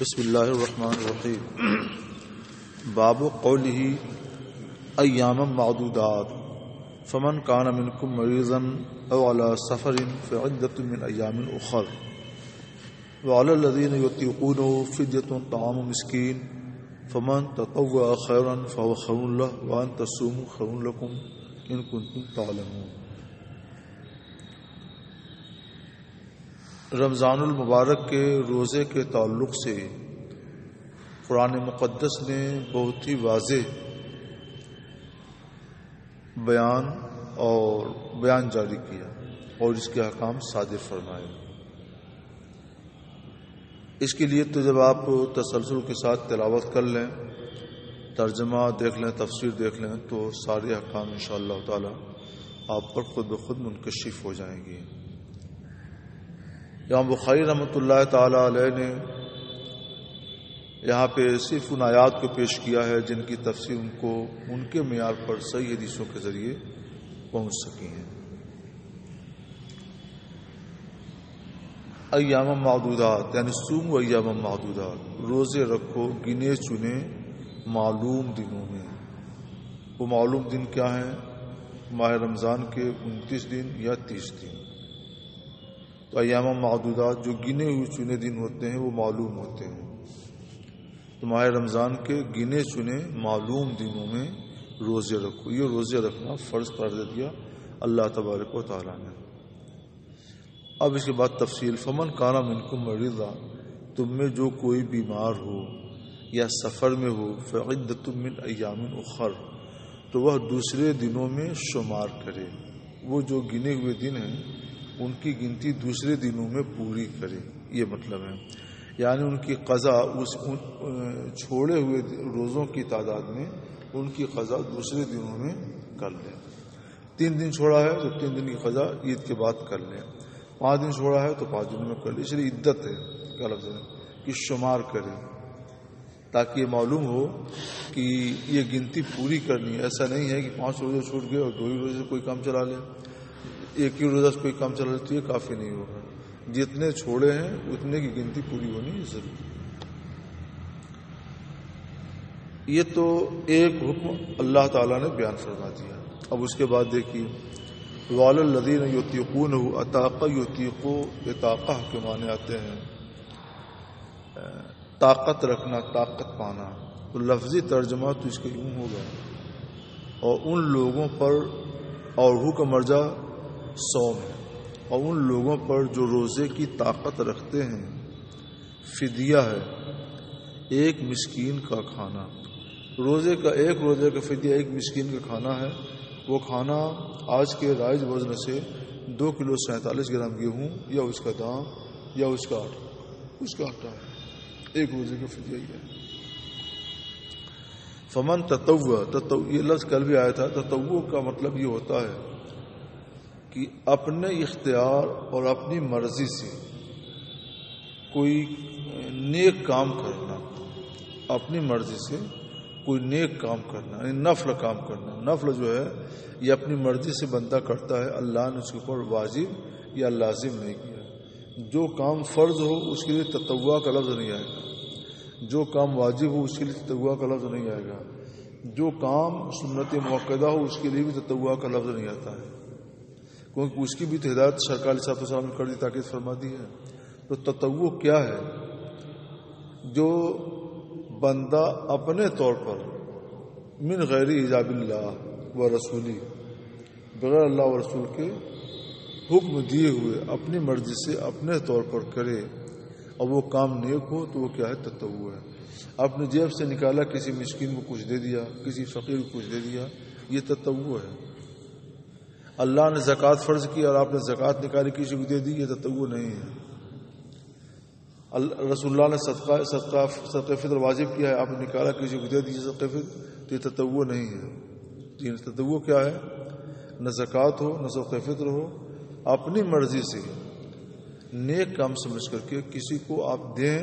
بسم اللہ الرحمن الرحیم باب قوله ایاما معدودات فمن کان منکم مریضا او علی سفر فعدۃ من ایام اخر وعلی الذین یطیقونه فدیۃ طعام مسکین فمن تطوع خیرا فهو خیر له وان تصوموا خیر لکم ان کنتم تعلمون۔ رمضان المبارک کے روزے کے تعلق سے قرآن مقدس نے بہت ہی واضح بیان جاری کیا اور اس کے احکام صادر فرمائے۔ اس کے لیے تو جب آپ تسلسل کے ساتھ تلاوت کر لیں، ترجمہ دیکھ لیں، تفسیر دیکھ لیں، تو سارے احکام انشاءاللہ تعالی آپ پر خود بخود منکشف ہو جائیں گے۔ امام بخاری رحمۃ اللہ تعالی علیہ نے یہاں پہ صرف ان آیات کو پیش کیا ہے جن کی تفسیر ان کو ان کے معیار پر صحیح حدیثوں کے ذریعے پہنچ سکی ہیں۔ ایام معدودات یعنی صوم و ایام معدودات، روزے رکھو گنے چنے معلوم دنوں میں۔ وہ معلوم دن کیا ہیں؟ ماہ رمضان کے 29 دن یا 30 دن۔ تو ایام معدودات جو گنے ہوئے چنے دن ہوتے ہیں وہ معلوم ہوتے ہیں۔ تو ماہ رمضان کے گنے چنے معلوم دنوں میں روزے رکھو۔ یہ روزے رکھنا فرض قرار دے دیا اللہ تبارک و تعالیٰ نے۔ اب اس کے بعد تفصیل، فمن کان منکم مریضا، تم میں جو کوئی بیمار ہو یا سفر میں ہو، فعدۃ من ایام اخر، تو وہ دوسرے دنوں میں شمار کرے۔ وہ جو گنے ہوئے دن ہیں ان کی گنتی دوسرے دنوں میں پوری کرے، یہ مطلب ہے۔ یعنی ان کی قضا اس چھوڑے ہوئے روزوں کی تعداد میں ان کی قضا دوسرے دنوں میں کر لیں۔ 3 دن چھوڑا ہے تو 3 دن کی قضا عید کے بعد کر لیں، 5 دن چھوڑا ہے تو 5 دنوں میں کر لیں۔ اس لیے عدت ہے کیا لفظ ہے کہ شمار کرے، تاکہ یہ معلوم ہو کہ یہ گنتی پوری کرنی ہے۔ ایسا نہیں ہے کہ 5 روزے چھوٹ گئے اور 2 ہی روزے سے کوئی کام چلا لے، ایک ہی روزہ سے کوئی کام چلا لے تو یہ کافی نہیں ہوگا۔ جتنے چھوڑے ہیں اتنے کی گنتی پوری ہونی ضروری۔ یہ تو ایک حکم اللہ تعالیٰ نے بیان فرما دیا۔ اب اس کے بعد دیکھیے، وَعَلَى الَّذِينَ يُطِيقُونَهُ، اطاقہ یطیقو، اطاقہ کے معنی آتے ہیں طاقت رکھنا، طاقت پانا۔ تو لفظی ترجمہ تو اس کے یوں ہوگا، اور ان لوگوں پر، اور ہو کا مرجع صوم ہے، اور ان لوگوں پر جو روزے کی طاقت رکھتے ہیں، فدیہ ہے ایک مسکین کا کھانا۔ روزے کا فدیہ ایک مسکین کا کھانا ہے۔ وہ کھانا آج کے رائج وزن سے 2 کلو 47 گرام گیہوں یا اس کا دام یا اس کا آٹا ہے۔ ایک روزے کا فدیہ ہی ہے۔ فمن تطوع، یہ لفظ کل بھی آیا تھا۔ تطوع کا مطلب یہ ہوتا ہے کہ اپنے اختیار اور اپنی مرضی سے کوئی نیک کام کرنا، اپنی مرضی سے کوئی نیک کام کرنا، یعنی نفل کام کرنا۔ نفل جو ہے یہ اپنی مرضی سے بندہ کرتا ہے، اللہ نے اس کے اوپر واجب یا لازم نہیں کیا۔ جو کام فرض ہو اس کے لیے تطوع کا لفظ نہیں آئے گا، جو کام واجب ہو اس کے لیے تطوع کا لفظ نہیں آئے گا، جو کام سنت موقدہ ہو اس کے لیے بھی تطوع کا لفظ نہیں آتا ہے، کیونکہ اس کی بھی ہدایت سرکار صلی اللہ علیہ وسلم نے کر دی، تاکید فرما دی ہے۔ تو تطوع کیا ہے؟ جو بندہ اپنے طور پر من غیر ایجاب اللہ و رسولی، بغیر اللہ و رسول کے حکم دیے ہوئے اپنی مرضی سے اپنے طور پر کرے، اور وہ کام نیک ہو تو وہ کیا ہے؟ تطوع ہے۔ اپنے جیب سے نکالا، کسی مسکین کو کچھ دے دیا، کسی فقیر کو کچھ دے دیا، یہ تطوع ہے۔ اللہ نے زکوٰۃ فرض کی اور آپ نے زکوٰۃ نکالی کسی کو دے دی، یہ تطوع نہیں ہے۔ رسول اللہ نے صدقہ فطر واجب کیا ہے، آپ نے نکالا کسی کو دے دیجیے صدقہ فطر، تو یہ تطوع نہیں ہے۔ یہ تطوع کیا ہے؟ نہ زکوٰۃ ہو نہ صدقہ فطر ہو، اپنی مرضی سے نیک کام سمجھ کر کے کسی کو آپ دیں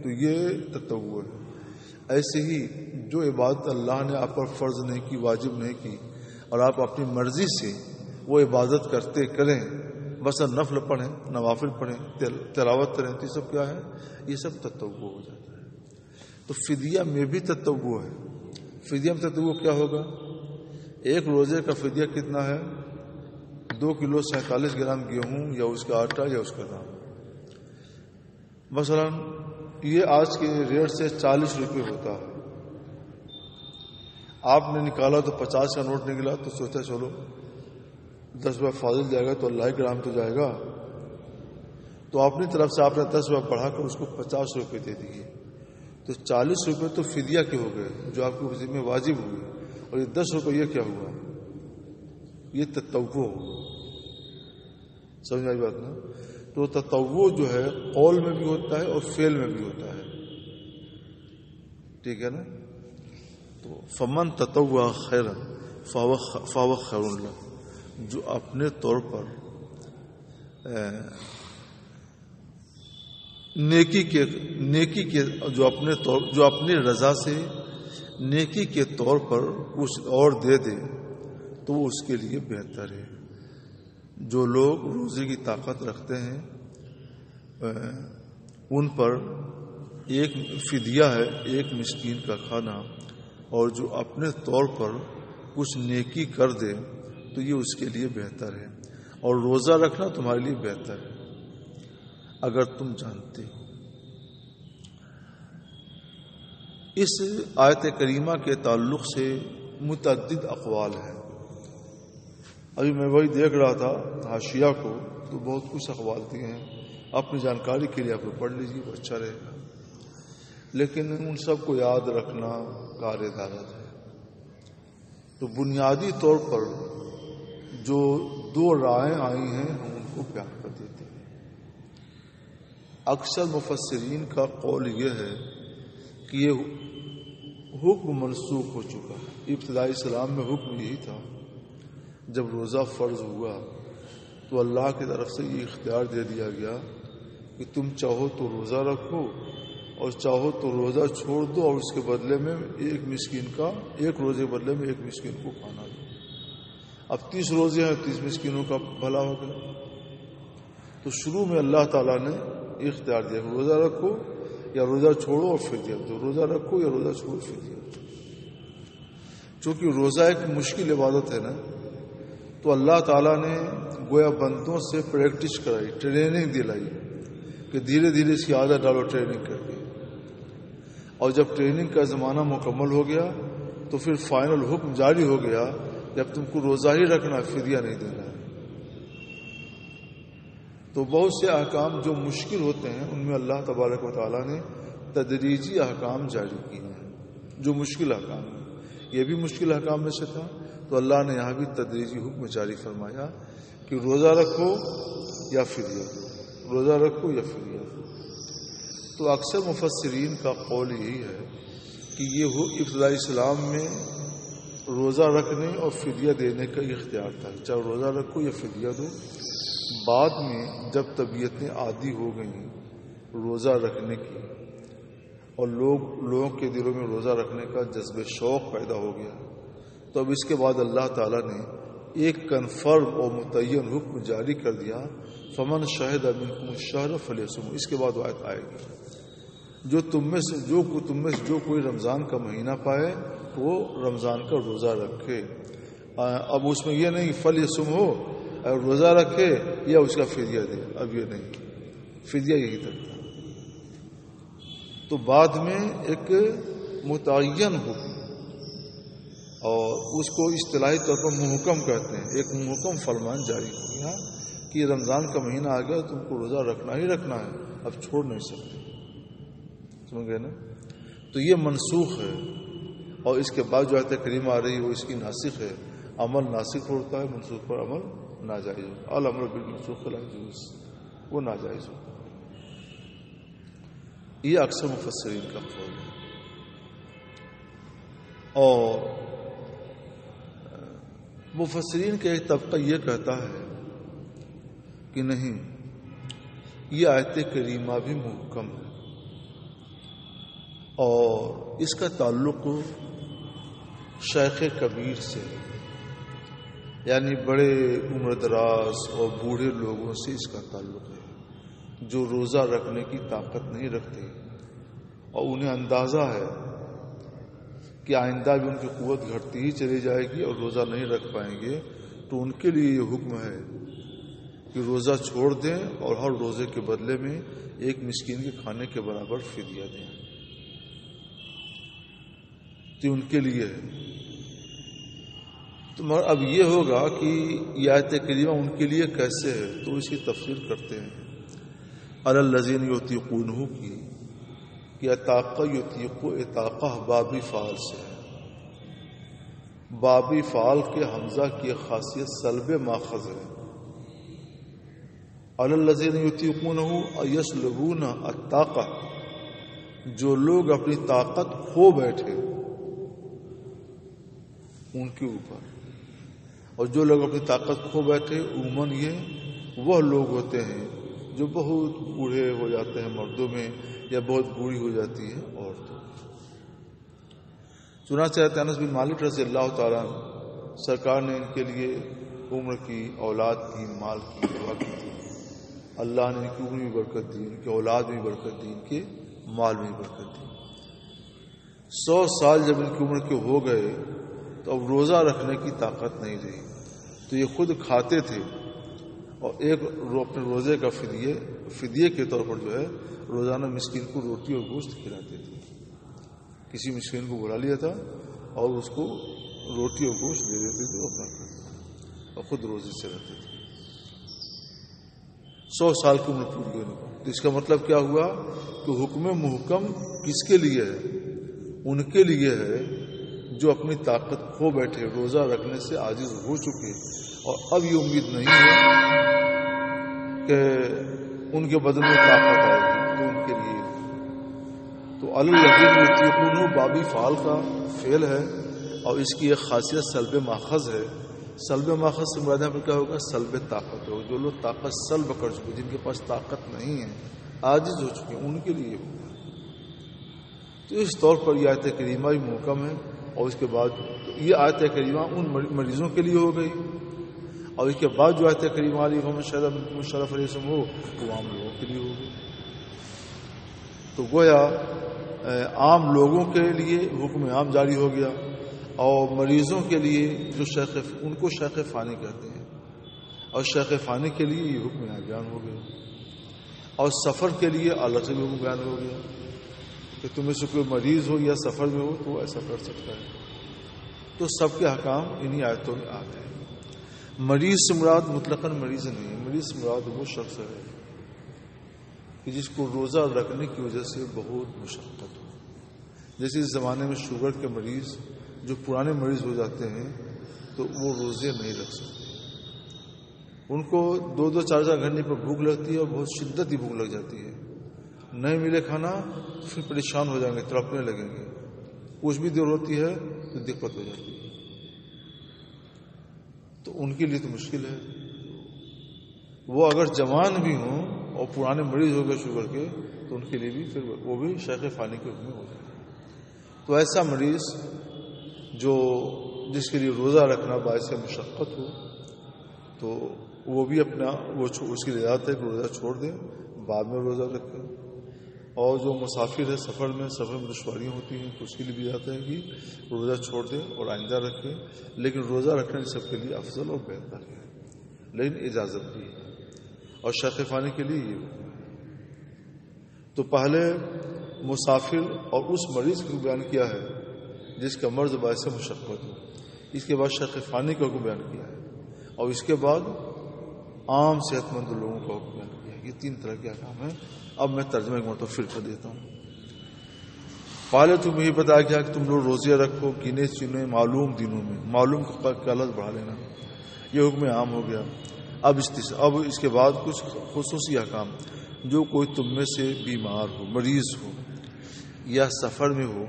تو یہ تطوع ہے۔ ایسے ہی جو عبادت اللہ نے آپ پر فرض نہیں کی، واجب نہیں کی، اور آپ اپنی مرضی سے وہ عبادت کریں، بس نفل پڑھیں، نوافل پڑھیں، تلاوت کریں، تو یہ سب کیا ہے؟ یہ سب تطوع ہو جاتا ہے۔ تو فدیہ میں بھی تطوع ہے. فدیہ میں تطوع کیا ہوگا؟ ایک روزے کا فدیہ کتنا ہے؟ 2 کلو 47 گرام گیہوں یا اس کا آٹا یا اس کا دام. مثلا یہ آج کے ریٹ سے 40 روپے ہوتا ہے. آپ نے نکالا تو 50 کا نوٹ نکلا تو سوچا چلو 10 روپے فاضل جائے گا تو 1 گرام تو جائے گا. تو اپنی طرف سے آپ نے 10 روپے بڑھا کر اس کو 50 روپے دے دیے. تو 40 روپے تو فدیہ کے ہو گئے جو آپ کے ذمہ واجب ہوئے. اور یہ 10 روپے یہ کیا ہوا؟ یہ تطوع ہوا. سمجھ آئی بات نا؟ تو تطوع جو ہے قول میں بھی ہوتا ہے اور فعل میں بھی ہوتا ہے. ٹھیک ہے نا؟ تو فمن تطوع خیرا فهو خیر له. جو اپنے طور پر نیکی کے جو اپنی رضا سے نیکی کے طور پر کچھ اور دے دے تو وہ اس کے لیے بہتر ہے. جو لوگ روزے کی طاقت رکھتے ہیں ان پر ایک فدیہ ہے 1 مسکین کا کھانا, اور جو اپنے طور پر کچھ نیکی کر دے تو یہ اس کے لیے بہتر ہے. اور روزہ رکھنا تمہارے لیے بہتر ہے اگر تم جانتے ہو. اس آیت کریمہ کے تعلق سے متعدد اقوال ہیں. ابھی میں وہی دیکھ رہا تھا حاشیہ کو تو بہت کچھ اقوال دیے ہیں. اپنی جانکاری کے لیے آپ پڑھ لیجیے, وہ اچھا رہے گا. لیکن ان سب کو یاد رکھنا کار عدالت ہے. تو بنیادی طور پر جو 2 رائے آئی ہیں ہم ان کو بیان کر دیتے ہیں. اکثر مفسرین کا قول یہ ہے کہ یہ حکم منسوخ ہو چکا ہے. ابتدائی اسلام میں حکم یہی تھا, جب روزہ فرض ہوا تو اللہ کی طرف سے یہ اختیار دے دیا گیا کہ تم چاہو تو روزہ رکھو اور چاہو تو روزہ چھوڑ دو, اور اس کے بدلے میں 1 مسکین کا 1 روزے کے بدلے میں 1 مسکین کو کھانا دو. اب 30 روزے ہیں, 30 مسکینوں کا بھلا ہو گیا. تو شروع میں اللہ تعالیٰ نے اختیار دیا کہ روزہ رکھو یا روزہ چھوڑو اور فدیہ دو, روزہ رکھو یا روزہ چھوڑو فدیہ دو. چونکہ روزہ ایک مشکل عبادت ہے نا, تو اللہ تعالیٰ نے گویا بندوں سے پریکٹس کرائی, ٹریننگ دلائی کہ دھیرے دھیرے اس کی عادت ڈالو ٹریننگ کر کے. اور جب ٹریننگ کا زمانہ مکمل ہو گیا تو پھر فائنل حکم جاری ہو گیا کہ اب تم کو روزہ ہی رکھنا, فدیہ نہیں دینا ہے. تو بہت سے احکام جو مشکل ہوتے ہیں ان میں اللہ تبارک و تعالیٰ نے تدریجی احکام جاری کیے ہیں جو مشکل احکام ہیں. یہ بھی مشکل احکام میں سے تھا, تو اللہ نے یہاں بھی تدریجی حکم جاری فرمایا کہ روزہ رکھو یا فدیہ دو, روزہ رکھو یا فدیہ دو. تو اکثر مفسرین کا قول یہی ہے کہ یہ ابتدائی اسلام میں روزہ رکھنے اور فدیہ دینے کا اختیار تھا, چاہے روزہ رکھو یا فدیہ دو. بعد میں جب طبیعتیں عادی ہو گئیں روزہ رکھنے کی اور لوگوں کے دلوں میں روزہ رکھنے کا جذب شوق پیدا ہو گیا, تو اب اس کے بعد اللہ تعالیٰ نے ایک کنفرم اور متعین حکم جاری کر دیا, فمن شہد منکم الشہر فلیصم. اس کے بعد آیت آئے گی جو تم میں سے جو کوئی رمضان کا مہینہ پائے تو وہ رمضان کا روزہ رکھے. اب اس میں یہ نہیں فلیصم ہو اور روزہ رکھے یا اس کا فدیہ دے, اب یہ نہیں, فدیہ یہی تک تھا. تو بعد میں ایک متعین حکم, اور اس کو اصطلاحی طور پر محکم کہتے ہیں, ایک محکم فرمان جاری ہو گیا کہ یہ رمضان کا مہینہ آ گیا, تم کو روزہ رکھنا ہی رکھنا ہے, اب چھوڑ نہیں سکتے. سمجھ گئے نا؟ تو یہ منسوخ ہے, اور اس کے بعد جو آیت کریمہ آ رہی ہے وہ اس کی ناسخ ہے. عمل ناسخ ہوتا ہے, منسوخ پر عمل ناجائز ہوتا ہے. الامر بالمنسوخ لا یجوز, وہ ناجائز ہوتا ہے. یہ اکثر مفسرین کا قول ہے. اور مفسرین کا ایک طبقہ یہ کہتا ہے کہ نہیں, یہ آیت کریمہ بھی محکم ہے اور اس کا تعلق شیخ کبیر سے, یعنی بڑے عمر دراز اور بوڑھے لوگوں سے اس کا تعلق ہے جو روزہ رکھنے کی طاقت نہیں رکھتے اور انہیں اندازہ ہے کہ آئندہ بھی ان کی قوت گھٹتی ہی چلی جائے گی اور روزہ نہیں رکھ پائیں گے، تو ان کے لیے یہ حکم ہے کہ روزہ چھوڑ دیں اور ہر روزے کے بدلے میں ایک مسکین کے کھانے کے برابر فدیہ دیں۔ تو ان کے لیے ہے۔ تو اب یہ ہوگا کہ یہ آیت کریمہ ان کے لیے کیسے ہے، تو اس کی تفسیر کرتے ہیں۔ علی الذین یطیقونہ کی کہ اطاقہ یطیق اطاقہ بابی فعال سے ہے۔ بابی فعال کے حمزہ کی خاصیت سلب ماخذ ہے۔ علی الذین یطیقونہ یسلبون الطاقہ، جو لوگ اپنی طاقت کھو بیٹھے ان کے اوپر، اور جو لوگ اپنی طاقت کھو بیٹھے عموماً یہ وہ لوگ ہوتے ہیں جو بہت بوڑھے ہو جاتے ہیں مردوں میں، یا بہت بوڑھی ہو جاتی ہے عورتوں۔ چنانچہ انس بن مالک رضی اللہ تعالیٰ عنہ سرکار نے ان کے لیے عمر کی، اولاد کی، مال کی دعا کی تھی۔ اللہ نے ان کی عمر میں برکت دی، ان کی اولاد میں برکت دی، ان کے مال میں برکت دی۔ 100 سال جب ان کی عمر کے ہو گئے تو اب روزہ رکھنے کی طاقت نہیں رہی، تو یہ خود کھاتے تھے اور ایک اپنے روزے کا فدیے کے طور پر جو ہے روزانہ مسکین کو روٹی اور گوشت کھلاتے تھے۔ کسی مسکین کو بلا لیا تھا اور اس کو روٹی اور گوشت دے دیتے تھے، اپنا کرتے اور خود روزے سے رہتے تھے۔ 100 سال کی عمر پوری ہونے کو، تو اس کا مطلب کیا ہوا کہ حکم محکم کس کے لیے ہے؟ ان کے لیے ہے جو اپنی طاقت کھو بیٹھے، روزہ رکھنے سے عاجز ہو چکے اور اب یہ امید نہیں ہے کہ ان کے بدن میں طاقت آئے گی، تو ان کے لیے تو الذین یطیقونہ بابی فعال کا فعل ہے، اور اس کی ایک خاصیت سلب ماخذ ہے۔ سلب ماخذ سے مراد پر کیا ہوگا؟ سلب طاقت ہوگا۔ جو لوگ طاقت سلب کر چکے، جن کے پاس طاقت نہیں ہے، عاجز ہو چکے، ان کے لیے ہوگا۔ تو اس طور پر یہ آیت کریمہ بھی محکم ہے، اور اس کے بعد یہ آیت کریمہ ان مریضوں کے لیے ہو گئی، اور اس کے بعد جو آیت کریمہ علی محمد شرف علیہ وسلم ہو وہ عام لوگوں کے لیے ہوگی۔ تو گویا عام لوگوں کے لیے حکم عام جاری ہو گیا، اور مریضوں کے لیے جو ان کو شیخ فانی کہتے ہیں، اور شیخ فانی کے لیے یہ حکم بیان ہو گیا، اور سفر کے لیے الگ سے بھی حکم بیان ہو گیا کہ تم میں سے کوئی مریض ہو یا سفر میں ہو تو وہ ایسا کر سکتا ہے۔ تو سب کے احکام انہی آیتوں میں آ گئے۔ مریض سے مراد مطلقاً مریض نہیں ہے، مریض سے مراد وہ شخص ہے کہ جس کو روزہ رکھنے کی وجہ سے بہت مشقت ہو۔ جیسے اس زمانے میں شوگر کے مریض جو پرانے مریض ہو جاتے ہیں تو وہ روزے نہیں رکھ سکتے، ان کو 2-2 4-4 گھنٹے پر بھوک لگتی ہے اور بہت شدت کی بھوک لگ جاتی ہے، نہیں ملے کھانا تو پھر پریشان ہو جائیں گے، تڑپنے لگیں گے، کچھ بھی دیر ہوتی ہے تو دقت ہو جاتی ہے۔ تو ان کے لیے تو مشکل ہے۔ وہ اگر جوان بھی ہوں اور پرانے مریض ہو گئے شوگر کے تو ان کے لیے بھی پھر وہ بھی شیخ فانی کے حکم میں ہو جائے۔ تو ایسا مریض جس کے لیے روزہ رکھنا باعث مشقت ہو تو وہ بھی اس کی اجازت ہے کہ روزہ چھوڑ دیں، بعد میں روزہ رکھیں۔ اور جو مسافر ہے سفر میں دشواریاں ہوتی ہیں تو اس کے لیے بھی اجازت ہے کہ روزہ چھوڑ دیں اور آئندہ رکھیں، لیکن روزہ رکھنا سب کے لیے افضل اور بہتر ہے، لیکن اجازت بھی ہے۔ اور شیخ فانی کے لیے یہ تو پہلے مسافر اور اس مریض کو بیان کیا ہے جس کا مرض باعث مشقت ہو، اس کے بعد شیخ فانی کا حکم بیان کیا ہے، اور اس کے بعد عام صحت مند لوگوں کا حکم بیان کیا ہے۔ یہ 3 طرح کے احکام ہیں۔ اب میں ترجمہ ایک مرتبہ پھر کر دیتا ہوں۔ پہلے تم یہی بتایا گیا کہ تم لوگ روزے رکھو گنے چنے معلوم دنوں میں، معلوم کا لفظ بڑھا لینا، یہ حکم عام ہو گیا۔ اب اس کے بعد کچھ خصوصی احکام، جو کوئی تم میں سے بیمار ہو، مریض ہو یا سفر میں ہو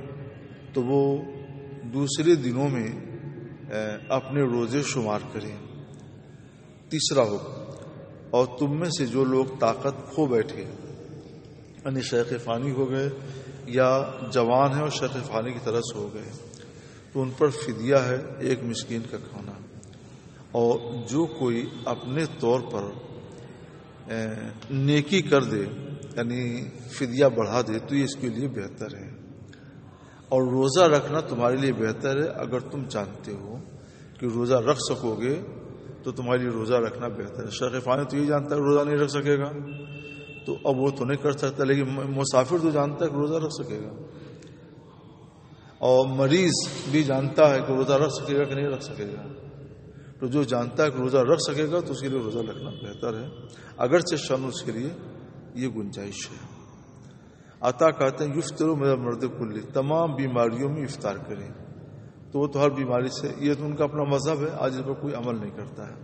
تو وہ دوسرے دنوں میں اپنے روزے شمار کریں۔ تیسرا حکم، اور تم میں سے جو لوگ طاقت کھو بیٹھے یعنی شیخ فانی ہو گئے یا جوان ہیں اور شیخ فانی کی طرح سے ہو گئے تو ان پر فدیہ ہے 1 مسکین کا کھانا، اور جو کوئی اپنے طور پر نیکی کر دے یعنی فدیہ بڑھا دے تو یہ اس کے لیے بہتر ہے، اور روزہ رکھنا تمہارے لیے بہتر ہے اگر تم جانتے ہو کہ روزہ رکھ سکو گے تو تمہارے لیے روزہ رکھنا بہتر ہے۔ شیخ فانی تو یہ جانتا ہے روزہ نہیں رکھ سکے گا تو اب وہ تو نہیں کر سکتا، لیکن مسافر تو جانتا ہے کہ روزہ رکھ سکے گا، اور مریض بھی جانتا ہے کہ روزہ رکھ سکے گا کہ نہیں رکھ سکے گا، تو جو جانتا ہے کہ روزہ رکھ سکے گا تو اس کے لیے روزہ رکھنا بہتر ہے، اگرچہ شان اس کے لیے یہ گنجائش ہے۔ عطا کہتے ہیں یفطر من مرض کلی، تمام بیماریوں میں افطار کریں، تو وہ تو ہر بیماری سے، یہ تو ان کا اپنا مذہب ہے، آج اس پر کوئی عمل نہیں کرتا ہے۔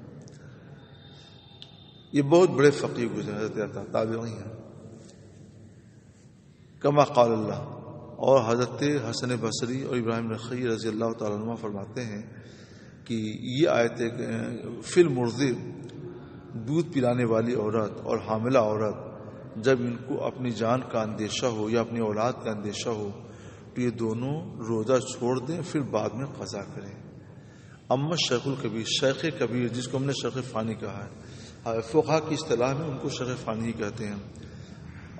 یہ بہت بڑے فقیہ گزرے حضرت تابعی ہیں۔ کما قال اللہ، اور حضرت حسن بصری اور ابراہیم نخعی رضی اللہ تعالیٰ عنہ فرماتے ہیں کہ یہ آیت فی المرضع، دودھ پلانے والی عورت اور حاملہ عورت جب ان کو اپنی جان کا اندیشہ ہو یا اپنی اولاد کا اندیشہ ہو تو یہ دونوں روزہ چھوڑ دیں، پھر بعد میں قضا کریں۔ اما شیخ الکبیر، شیخ کبیر جس کو ہم نے شیخ فانی کہا ہے، فقہا کی اصطلاح میں ان کو شیخ فانی ہی کہتے ہیں،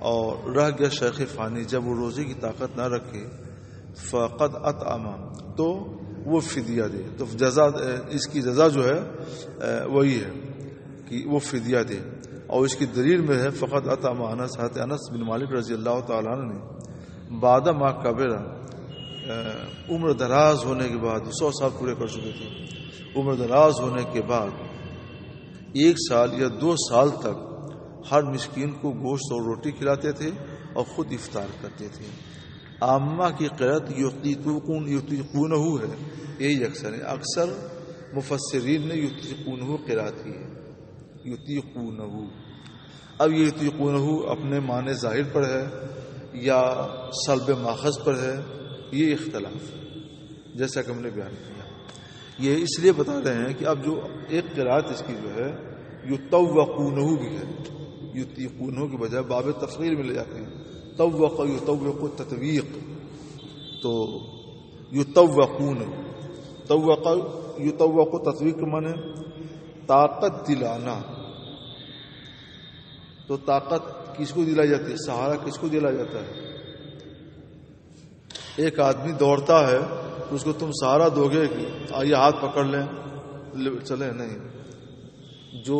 اور رہ گیا شیخ فانی جب وہ روزے کی طاقت نہ رکھے فقد اطعم، تو وہ فدیہ دے، تو جزا، اس کی جزا جو ہے وہی ہے کہ وہ فدیہ دے، اور اس کی دلیل میں ہے فقط اطعم انس، حضرت انس بن مالک رضی اللہ تعالیٰ عنہ نے بعد ما کبر، عمر دراز ہونے کے بعد، 100 سال پورے کر چکے تھے، عمر دراز ہونے کے بعد 1 سال یا 2 سال تک ہر مسکین کو گوشت اور روٹی کھلاتے تھے اور خود افطار کرتے تھے۔ عامہ کی قرأت یطیقونہ ہے، یہی اکثر مفسرین نے یطیقونہ قرأت کی ہے، یطیقونہ۔ اب یہ یطیقونہ اپنے معنی ظاہر پر ہے یا سلب ماخذ پر ہے، یہ اختلاف ہے جیسا کہ ہم نے بیان کیا۔ یہ اس لیے بتا رہے ہیں کہ اب جو ایک قرأت اس کی جو ہے یطوقونہ بھی ہے، یطیقونہ کی بجائے باب تفصیل میں لے جاتے ہیں، طوق یطوق تطویق، تو یطوقون، طوق یطوق تطویق مانے طاقت دلانا، تو طاقت کس کو دلائی جاتی ہے، سہارا کس کو دلایا جاتا ہے؟ ایک آدمی دوڑتا ہے تو اس کو تم سہارا دو گے کہ آئیے ہاتھ پکڑ لیں چلے، نہیں، جو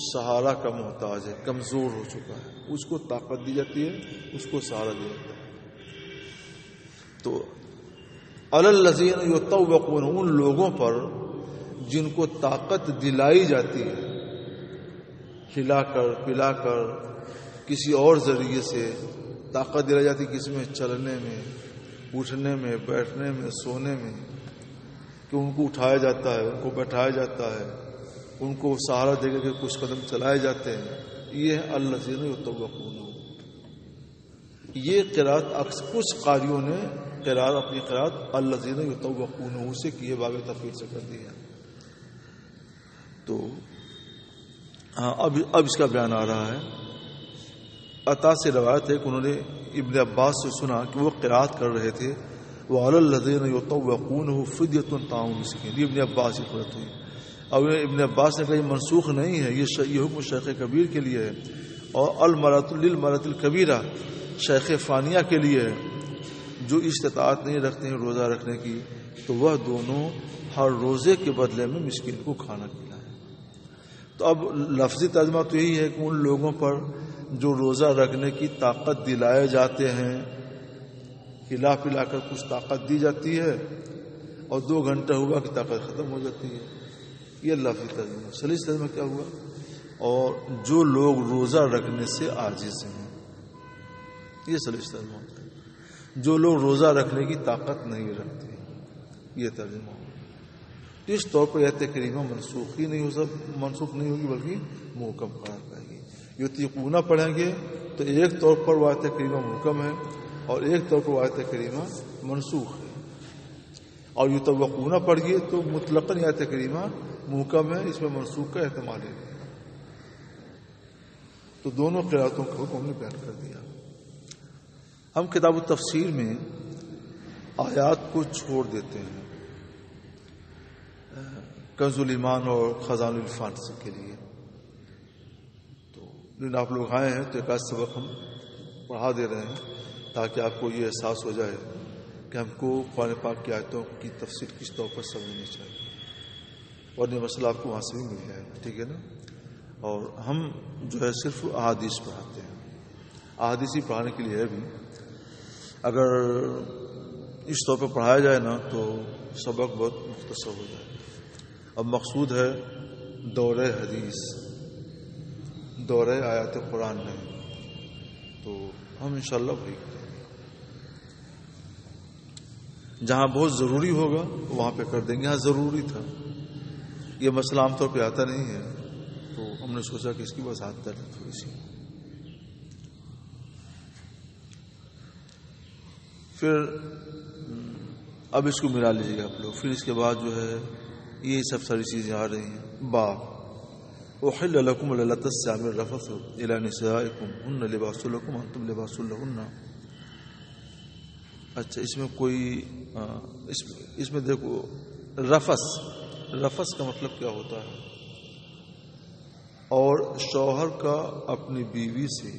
سہارا کا محتاج ہے، کمزور ہو چکا ہے، اس کو طاقت دی جاتی ہے، اس کو سہارا دیا جاتا ہے۔ تو علی الذین یطوقون، ان لوگوں پر جن کو طاقت دلائی جاتی ہے، کھلا کر پلا کر کسی اور ذریعے سے طاقت دلائی جاتی ہے، کسی میں چلنے میں، اٹھنے میں، بیٹھنے میں، سونے میں، کہ ان کو اٹھایا جاتا ہے، ان کو بیٹھایا جاتا ہے، ان کو سہارا دے کر کے کچھ قدم چلائے جاتے ہیں، یہ ہے الذین یطوقون۔ یہ قرأت کچھ قاریوں نے اپنی قرأت الذین یطوقون سے کی ہے، باب تفصیل سے کر دی ہے۔ تو اب اس کا بیان آ رہا ہے۔ عطا سے روایت ہے کہ انہوں نے ابن عباس سے سنا کہ وہ قرأت کر رہے تھے وعلی الذین یطوقونہ فدیۃ طعام مسکین، یہ ابن عباس کی قرأت ہوئی۔ اور ابن عباس نے کہا یہ منسوخ نہیں ہے، یہ حکم شیخ کبیر کے لیے ہے، اور المرأۃ للمرأۃ الکبیرہ شیخ فانیہ کے لیے ہے، جو استطاعت نہیں رکھتے ہیں روزہ رکھنے کی، تو وہ دونوں ہر روزے کے بدلے میں مسکین کو کھانا کھلائیں۔ تو اب لفظی ترجمہ تو یہی ہے کہ ان لوگوں پر جو روزہ رکھنے کی طاقت دلائے جاتے ہیں، کھلا پلا کر کچھ طاقت دی جاتی ہے، اور 2 گھنٹہ ہوا کہ طاقت ختم ہو جاتی ہے، یہ لفظی ترجمہ۔ صحیح ترجمہ کیا ہوا؟ اور جو لوگ روزہ رکھنے سے عاجز ہیں، یہ صحیح ترجمہ ہوتا ہے، جو لوگ روزہ رکھنے کی طاقت نہیں رکھتے، یہ ترجمہ ہوگا۔ اس طور پر آیت کریمہ منسوخ نہیں ہوگی بلکہ محکم قرار پائے گی۔ یطیقونہ پڑھیں گے تو ایک طور پر وہ آیت کریمہ محکم ہے، اور ایک طور پر وہ آیت کریمہ منسوخ ہے، اور یطوقونہ پڑھیے تو مطلقاً آیت کریمہ محکم ہے، اس میں منسوخ کا احتمال ہے۔ تو دونوں قرأتوں کا حکم نے بیان کر دیا۔ ہم کتاب التفسیر میں آیات کو چھوڑ دیتے ہیں کنز الایمان اور خزان الفانس کے لیے، تو لیکن آپ لوگ آئے ہیں تو ایک آدھ سبق ہم پڑھا دے رہے ہیں تاکہ آپ کو یہ احساس ہو جائے کہ ہم کو قرآن پاک کی آیتوں کی تفسیر کس طور پر سمجھنی چاہیے، اور یہ مسئلہ آپ کو وہاں سے بھی مل جائے گا، ٹھیک ہے نا۔ اور ہم جو ہے صرف احادیث پڑھاتے ہیں، احادیث ہی پڑھانے کے لیے ہے بھی، اگر اس طور پر پڑھایا جائے نا تو سبق بہت مختصر ہو جائے۔ اب مقصود ہے دورہ حدیث، دورہ آیات قرآن نہیں، تو ہم انشاءاللہ وہی کریں گے۔ جہاں بہت ضروری ہوگا وہاں پہ کر دیں گے۔ ہاں ضروری تھا، یہ مسئلہ عام طور پہ آتا نہیں ہے، تو ہم نے سوچا کہ اس کی وضاحت کر دیں تھوڑی سی۔ پھر اب اس کو ملا لیجیے گا آپ لوگ۔ پھر اس کے بعد جو ہے یہ سب ساری چیزیں آ رہی ہیں۔ باب احل لکم لیلۃ الصیام الرفث الی نسائکم ہن لباس لکم وانتم لباس لہن۔ اچھا، اس میں کوئی اس میں دیکھو، رفث کا مطلب کیا ہوتا ہے؟ اور شوہر کا اپنی بیوی سے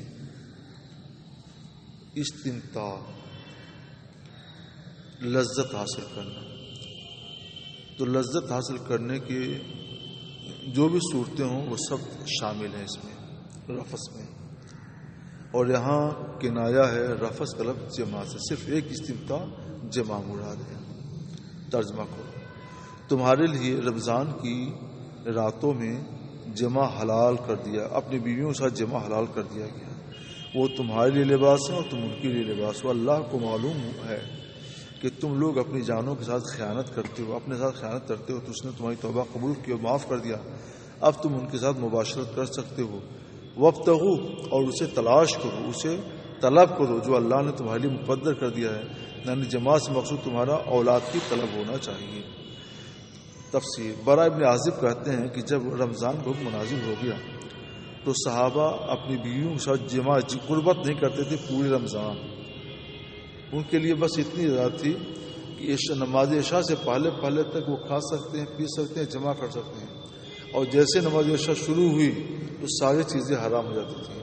استمتاع، لذت حاصل کرنا۔ تو لذت حاصل کرنے کے جو بھی صورتیں ہوں وہ سب شامل ہیں اس میں، رفث میں۔ اور یہاں کنایا ہے رفث کا لفظ جماع سے، صرف ایک استمتاع جماع مراد ہے۔ ترجمہ کرو، تمہارے لیے رمضان کی راتوں میں جماع حلال کر دیا، اپنی بیویوں کے ساتھ جماع حلال کر دیا گیا۔ وہ تمہارے لیے لباس ہے اور تم ان کے لیے لباس ہو۔ اللہ کو معلوم ہے کہ تم لوگ اپنی جانوں کے ساتھ خیانت کرتے ہو، اپنے ساتھ خیانت کرتے ہو، تو اس نے تمہاری توبہ قبول کی اور معاف کر دیا۔ اب تم ان کے ساتھ مباشرت کر سکتے ہو۔ وابتغوا، اور اسے تلاش کرو، اسے طلب کرو جو اللہ نے تمہارے لیے مقدر کر دیا ہے، یعنی جماع سے مقصود تمہارا اولاد کی طلب ہونا چاہیے۔ تفسیر، برا ابن عازب کہتے ہیں کہ جب رمضان کو نازل ہو گیا تو صحابہ اپنی بیویوں کے ساتھ جماع قربت نہیں کرتے تھے پوری رمضان۔ ان کے لیے بس اتنی اجازت تھی کہ نماز عشاء سے پہلے تک وہ کھا سکتے ہیں، پی سکتے ہیں، جمع کر سکتے ہیں، اور جیسے نماز عشاء شروع ہوئی تو ساری چیزیں حرام ہو جاتی تھیں۔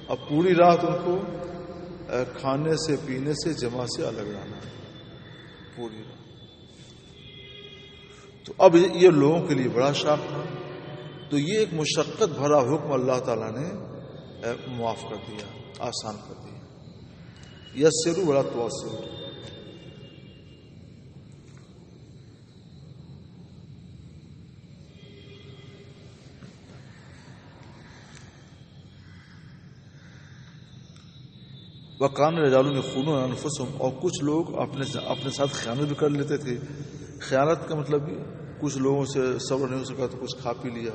اب پوری رات ان کو کھانے سے، پینے سے، جماع سے الگ رہنا ہے پوری رات۔ تو اب یہ لوگوں کے لیے بڑا شاق تھا، تو یہ ایک مشقت بھرا حکم اللہ تعالیٰ نے معاف کر دیا، آسان کر دیا۔ یسروا ولا تعسروا۔ وَقَانَ رِجَالٌ يَخُونُونَ أَنفُسَهُمْ، اور کچھ لوگ اپنے ساتھ خیانت بھی کر لیتے تھے۔ خیانت کا مطلب کچھ لوگوں سے صبر نہیں ہو سکا تو کچھ کھا پی لیا،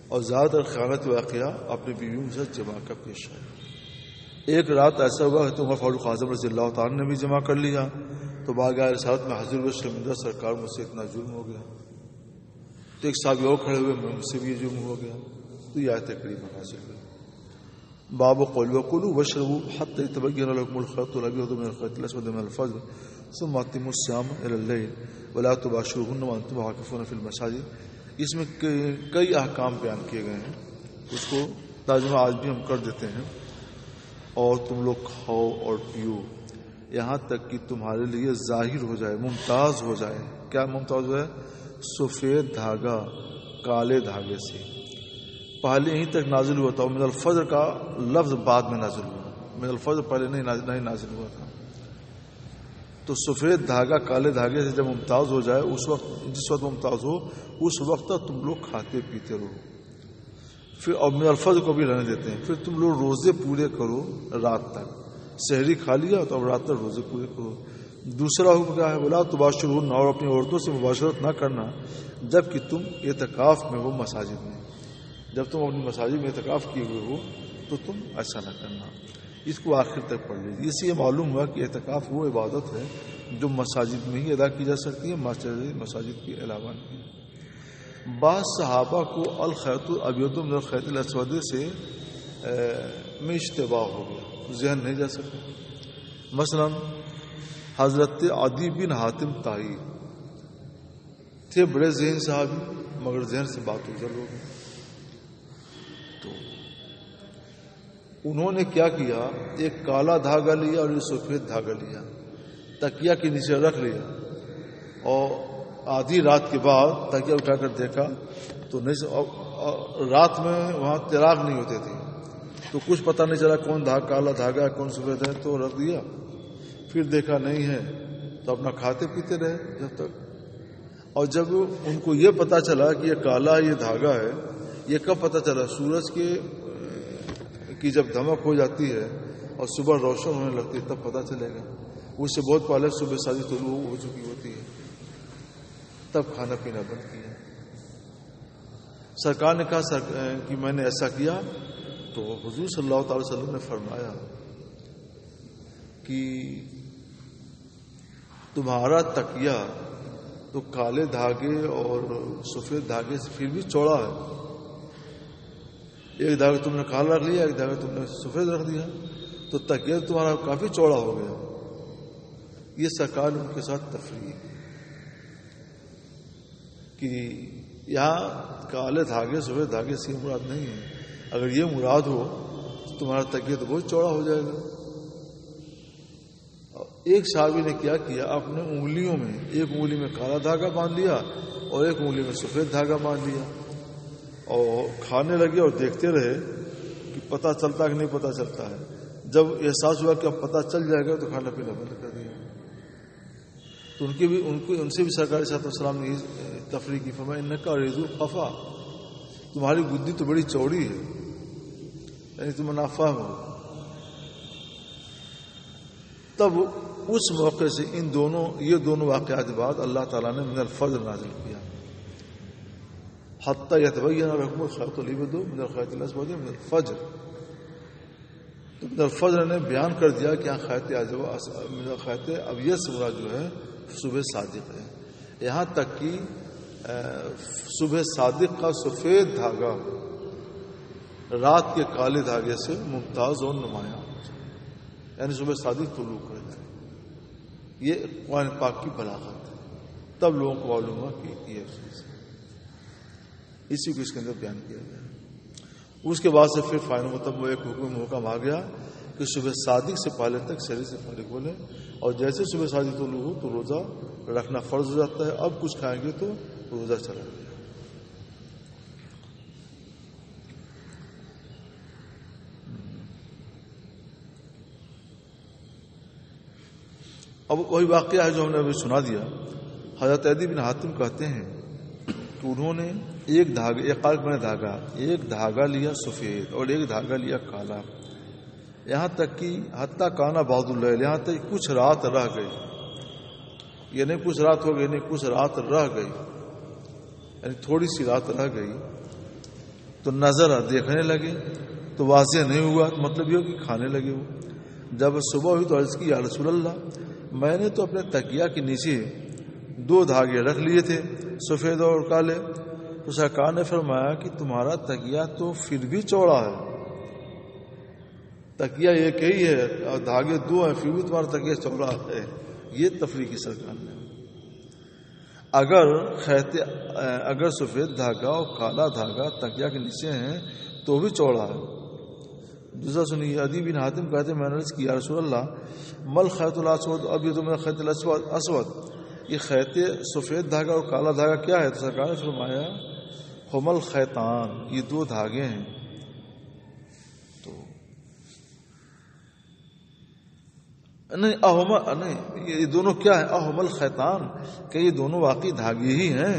اور زیادہ تر خیانت واقعہ اپنی بیویوں کے ساتھ جماع کا پیش آیا۔ ایک رات ایسا ہوا کہ عمر فاروق اعظم رضی اللہ تعالیٰ نے بھی جمع کر لیا، تو بارگاہ رسالت میں حاضر ہوئے، شرمندہ سرکار مجھ سے اتنا جرم ہو گیا۔ تو ایک صحابی اور کھڑے ہوئے، مجھ سے بھی یہ جرم ہو گیا۔ تو یہ آیت کریمہ نازل ہوئی۔ باب قول وکلوا واشربوا حتى يتبين لكم الخيط الابيض من الخيط الاسود من الفجر ثم اتموا الصيام الى الليل ولا تباشروهن وانتم عاكفون في المساجد۔ اس میں کئی احکام بیان کیے گئے ہیں، اس کو ترجمہ آج بھی ہم کر دیتے ہیں۔ اور تم لوگ کھاؤ اور پیو یہاں تک کہ تمہارے لیے ظاہر ہو جائے، ممتاز ہو جائے۔ کیا ممتاز ہو جائے؟ سفید دھاگا کالے دھاگے سے۔ پہلے یہیں تک نازل ہوا تھا، من الفجر کا لفظ بعد میں نازل ہوا، من الفجر پہلے نہیں نازل ہوا تھا۔ تو سفید دھاگا کالے دھاگے سے جب ممتاز ہو جائے، اس وقت جس وقت ممتاز ہو اس وقت تک تم لوگ کھاتے پیتے رہو۔ پھر اور من الفجر کو بھی رہنے دیتے ہیں۔ پھر تم لوگ روزے پورے کرو رات تک، سحری کھا لیا تو اب رات تک روزے پورے کرو۔ دوسرا حکم کیا ہے؟ ولا تباشرون، اور اپنی عورتوں سے مباشرت نہ کرنا جب کہ تم اعتکاف میں ہو مساجد میں۔ جب تم اپنی مساجد میں اعتکاف کیے ہوئے ہو تو تم ایسا نہ کرنا۔ اس کو آخر تک پڑھ لیجیے۔ اس سے یہ معلوم ہوا کہ اعتکاف وہ عبادت ہے جو مساجد میں ہی ادا کی جا سکتی ہے، مساجد کے علاوہ نہیں۔ بعض صحابہ کو الخیط الابیض من الخیط الاسود سے میں اشتباہ ہو گیا، ذہن نہیں جا سکا۔ مثلا حضرت عدی بن حاتم طائی تھے، بڑے ذہن صحابی، مگر ذہن سے بات ادھر ہو گئی۔ تو انہوں نے کیا کیا، ایک کالا دھاگا لیا اور ایک سفید دھاگا لیا، تکیہ کے نیچے رکھ لیا، اور آدھی رات کے بعد تکیہ اٹھا کر دیکھا تو نہیں، رات میں وہاں چراغ نہیں ہوتے تھے تو کچھ پتہ نہیں چلا کون کالا دھاگا ہے کون سفید ہے، تو رکھ دیا۔ پھر دیکھا نہیں ہے تو اپنا کھاتے پیتے رہے جب تک، اور جب ان کو یہ پتہ چلا کہ یہ کالا یہ دھاگا ہے، یہ کب پتہ چلا؟ سورج کی جب دھمک ہو جاتی ہے اور صبح روشن ہونے لگتی ہے تب پتہ چلے گا۔ اس سے بہت پہلے صبح ساری طلوع ہو چکی ہوتی ہے، تب کھانا پینا بند کیا۔ سرکار نے کہا کہ میں نے ایسا کیا، تو حضور صلی اللہ تعالی وسلم نے فرمایا کہ تمہارا تکیہ تو کالے دھاگے اور سفید دھاگے سے پھر بھی چوڑا ہے، ایک دھاگا تم نے کالا رکھ لیا، ایک دھاگا تم نے سفید رکھ دیا، تو تکیہ تمہارا کافی چوڑا ہو گیا۔ یہ سرکار نے ان کے ساتھ تفریح کہ یہاں کالے دھاگے سفید دھاگے سے مراد نہیں ہے، اگر یہ مراد ہو تو تمہارا تکیہ تو بہت چوڑا ہو جائے گا۔ ایک صحابی نے کیا کیا، اپنے انگلیوں میں ایک انگلی میں کالا دھاگا باندھ لیا اور ایک انگلی میں سفید دھاگا باندھ لیا، اور کھانے لگے اور دیکھتے رہے کہ پتہ چلتا کہ نہیں پتہ چلتا ہے۔ جب احساس ہوا کہ اب پتہ چل جائے گا تو کھانا پینا بند کر دیا۔ تو ان سے بھی سرکار صلی اللہ علیہ وسلم نے تفریح کی، فرمایا انکا ریز القفا، تمہاری گدی تو بڑی چوڑی ہے، یعنی تم نافہم ہو۔ تب اس موقع سے یہ دونوں واقعات بعد اللہ تعالیٰ نے من الفجر نازل کیا، حتی یتبین لکم الخیط الابیض من الخیط الاسود من الفجر۔ تو من الفجر نے بیان کر دیا کہ یہاں خیط ابیض سے مراد جو ہے صبح صادق ہے، یہاں تک کہ صبح صادق کا سفید دھاگا رات کے کالے دھاگے سے ممتاز اور نمایاں، یعنی صبح صادق طلوع کر جائے۔ یہ قرآن پاک کی بلاغت ہے، تب لوگوں کو معلوم ہوا کہ یہ چیز ہے، اسی کو اس کے اندر بیان کیا گیا۔ اس کے بعد سے پھر فائنل مطلب وہ ایک حکم آ گیا کہ صبح صادق سے پہلے تک شہری سے فارغ ہو لیں، اور جیسے صبح صادق طلوع ہو تو روزہ رکھنا فرض ہو جاتا ہے۔ اب کچھ کھائیں گے تو روزہ چلا گیا۔ اب وہی واقعہ ہے جو ہم نے ابھی سنا دیا۔ حضرت عدی بن حاتم کہتے ہیں کہ انہوں نے ایک دھاگا لیا سفید اور ایک دھاگا لیا کالا، یہاں تک کہ حتیٰ کانا بعض اللیل، یہاں تک کچھ رات رہ گئی، یعنی کچھ رات ہو گئی، یعنی کچھ رات رہ گئی، یعنی تھوڑی سی رات رہ گئی، تو نظر دیکھنے لگے تو واضح نہیں ہوا، مطلب یہ کہ کھانے لگے ہو۔ جب صبح ہوئی تو عرض کی یا رسول اللہ، میں نے تو اپنے تکیہ کے نیچے 2 دھاگے رکھ لیے تھے سفید اور کالے، تو سرکار نے فرمایا کہ تمہارا تکیہ تو پھر بھی چوڑا ہے، تکیہ ایک ہی ہے اور دھاگے 2 ہیں، پھر بھی تمہارا تکیہ چوڑا ہے۔ یہ تفریح کی سرکار نے۔ اگر سفید دھاگا اور کالا دھاگا تکیہ کے نیچے ہیں تو بھی چوڑا ہے۔ دوسرا سنیے، عدی بن حاتم کہتے ہیں میں نے عرض کیا یا رسول اللہ مل خیط الاسود ابیض من الخیط الاسود، یہ خیط سفید دھاگا اور کالا دھاگا کیا ہے؟ تو سرکار نے فرمایا ہما الخیطان، یہ 2 دھاگے ہیں۔ تو نہیں یہ دونوں کیا ہے؟ اہما الخیطان، کہ یہ دونوں واقعی دھاگے ہی ہیں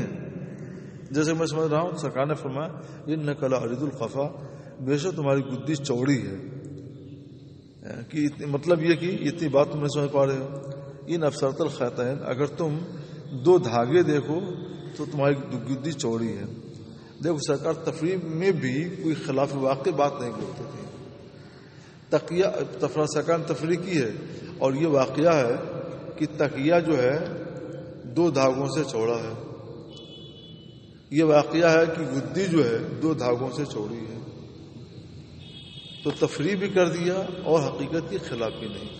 جیسے میں سمجھ رہا ہوں۔ سرکار نے فرمایا انک لعریض القفا، بے شک تمہاری گدی چوڑی ہے، کہ مطلب یہ کہ اتنی بات تم نے سمجھ پا رہے ہو۔ ان ابصرت الخیطین، اگر تم 2 دھاگے دیکھو تو تمہاری گدی چوڑی ہے۔ دیکھو سرکار تفریح میں بھی کوئی خلاف واقع بات نہیں کرتے تھے، تکیہ سرکار نے تفریح کی ہے، اور یہ واقعہ ہے کہ تکیہ جو ہے 2 دھاگوں سے چوڑا ہے، یہ واقعہ ہے کہ گدی جو ہے 2 دھاگوں سے چوڑی ہے، تو تفریح بھی کر دیا اور حقیقت کی خلاف بھی نہیں۔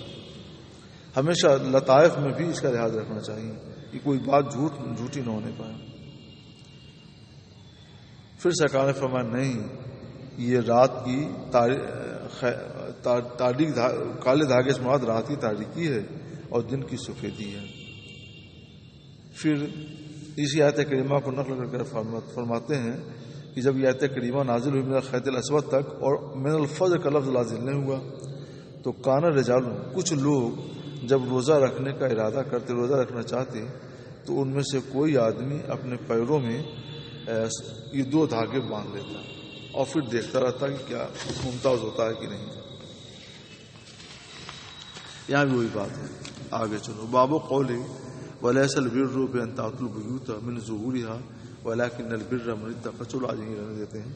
ہمیشہ لطائف میں بھی اس کا لحاظ رکھنا چاہیے کہ کوئی بات جھوٹی نہ ہونے پائے۔ پھر سرکار نے فرمایا نہیں، یہ رات کی کالے دھاگے سے مراد رات کی تاریکی ہے اور دن کی سفیدی ہے۔ پھر اسی آیت کریمہ کو نقل کر فرماتے ہیں کہ جب یہ آیت کریمہ نازل ہوئی من الخیط الاسود تک اور من الفجر کا لفظ نازل نہیں ہوا تو کان رجال، کچھ لوگ جب روزہ رکھنے کا ارادہ کرتے، روزہ رکھنا چاہتے، تو ان میں سے کوئی آدمی اپنے پیروں میں یہ 2 دھاگے باندھ لیتا اور پھر دیکھتا رہتا کہ کیا ممتاز ہوتا ہے کہ نہیں۔ یہاں بھی وہی بات ہے، آگے چلو۔ باب قول ولیس البر بان تأتوا البیوت من ظہورها ولکن البر من اتقى، چلو آج یہیں رہنے دیتے ہیں۔